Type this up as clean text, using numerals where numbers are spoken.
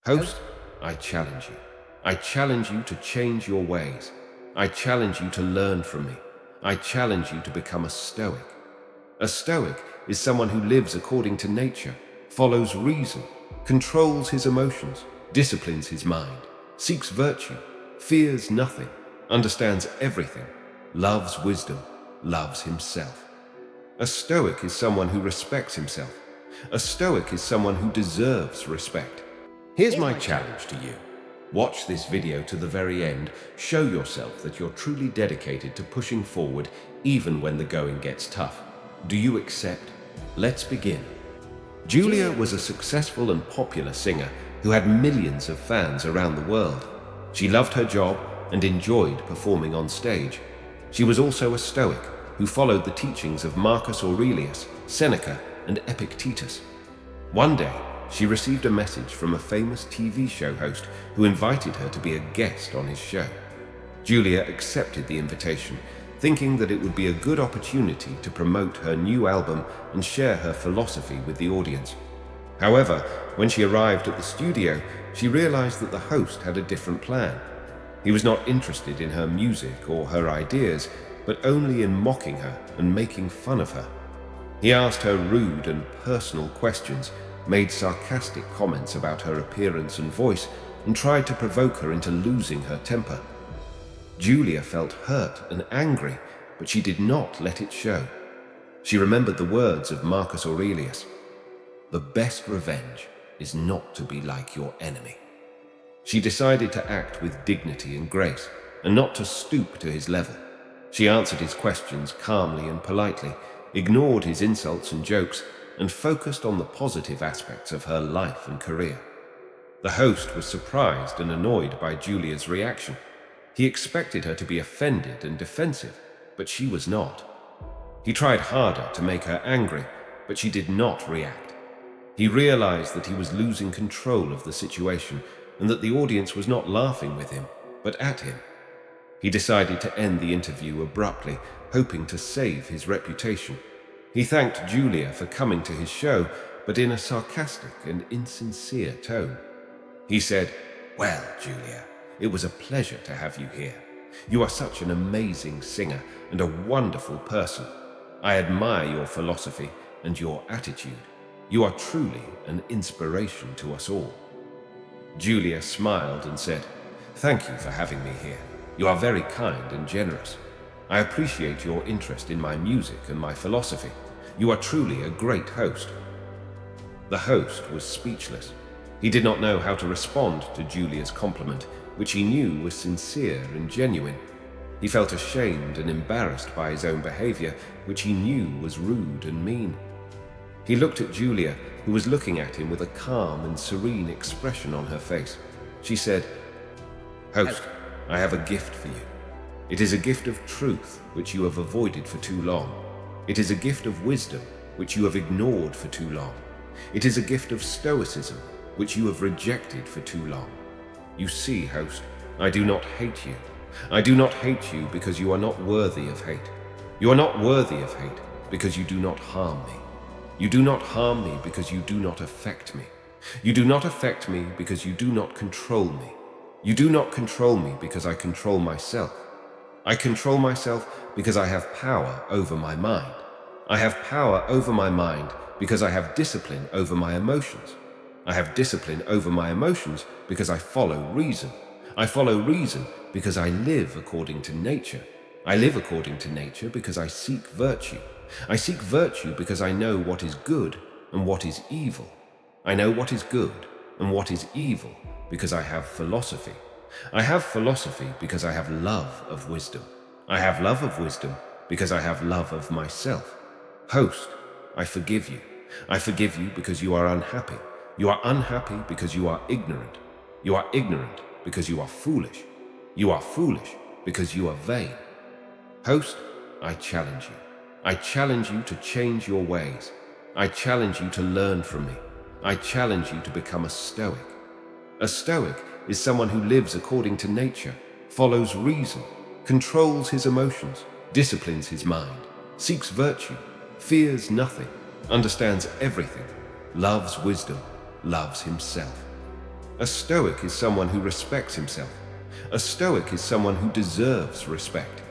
Host, I challenge you. I challenge you to change your ways. I challenge you to learn from me. I challenge you to become a Stoic. A Stoic is someone who lives according to nature, follows reason, controls his emotions, disciplines his mind, seeks virtue, fears nothing, understands everything, loves wisdom, loves himself. A Stoic is someone who respects himself. A Stoic is someone who deserves respect. Here's my challenge to you. Watch this video to the very end. Show yourself that you're truly dedicated to pushing forward even when the going gets tough. Do you accept? Let's begin. Julia was a successful and popular singer who had millions of fans around the world. She loved her job and enjoyed performing on stage. She was also a Stoic who followed the teachings of Marcus Aurelius, Seneca, and Epictetus. One day, she received a message from a famous TV show host who invited her to be a guest on his show. Julia accepted the invitation, thinking that it would be a good opportunity to promote her new album and share her philosophy with the audience. However, when she arrived at the studio, she realized that the host had a different plan. He was not interested in her music or her ideas, but only in mocking her and making fun of her. He asked her rude and personal questions, made sarcastic comments about her appearance and voice, and tried to provoke her into losing her temper. Julia felt hurt and angry, but she did not let it show. She remembered the words of Marcus Aurelius: "The best revenge is not to be like your enemy." She decided to act with dignity and grace, and not to stoop to his level. She answered his questions calmly and politely, ignored his insults and jokes, and focused on the positive aspects of her life and career. The host was surprised and annoyed by Julia's reaction. He expected her to be offended and defensive, but she was not. He tried harder to make her angry, but she did not react. He realized that he was losing control of the situation and that the audience was not laughing with him, but at him. He decided to end the interview abruptly, hoping to save his reputation. He thanked Julia for coming to his show, but in a sarcastic and insincere tone. He said, "Well, Julia, it was a pleasure to have you here. You are such an amazing singer and a wonderful person. I admire your philosophy and your attitude. You are truly an inspiration to us all." Julia smiled and said, "Thank you for having me here. You are very kind and generous. I appreciate your interest in my music and my philosophy. You are truly a great host." The host was speechless. He did not know how to respond to Julia's compliment, which he knew was sincere and genuine. He felt ashamed and embarrassed by his own behavior, which he knew was rude and mean. He looked at Julia, who was looking at him with a calm and serene expression on her face. She said, "Host, I have a gift for you. It is a gift of truth, which you have avoided for too long. It is a gift of wisdom, which you have ignored for too long. It is a gift of Stoicism, which you have rejected for too long. You see, host, I do not hate you. I do not hate you because you are not worthy of hate. You are not worthy of hate because you do not harm me. You do not harm me because you do not affect me. You do not affect me because you do not control me. You do not control me because I control myself. I control myself because I have power over my mind. I have power over my mind because I have discipline over my emotions. I have discipline over my emotions because I follow reason. I follow reason because I live according to nature. I live according to nature because I seek virtue. I seek virtue because I know what is good and what is evil. I know what is good and what is evil because I have philosophy. I have philosophy because I have love of wisdom. I have love of wisdom because I have love of myself. Host, I forgive you. I forgive you because you are unhappy. You are unhappy because you are ignorant. You are ignorant because you are foolish. You are foolish because you are vain. Host, I challenge you. I challenge you to change your ways. I challenge you to learn from me. I challenge you to become a Stoic. A Stoic is someone who lives according to nature, follows reason, controls his emotions, disciplines his mind, seeks virtue, fears nothing, understands everything, loves wisdom, loves himself. A Stoic is someone who respects himself. A Stoic is someone who deserves respect.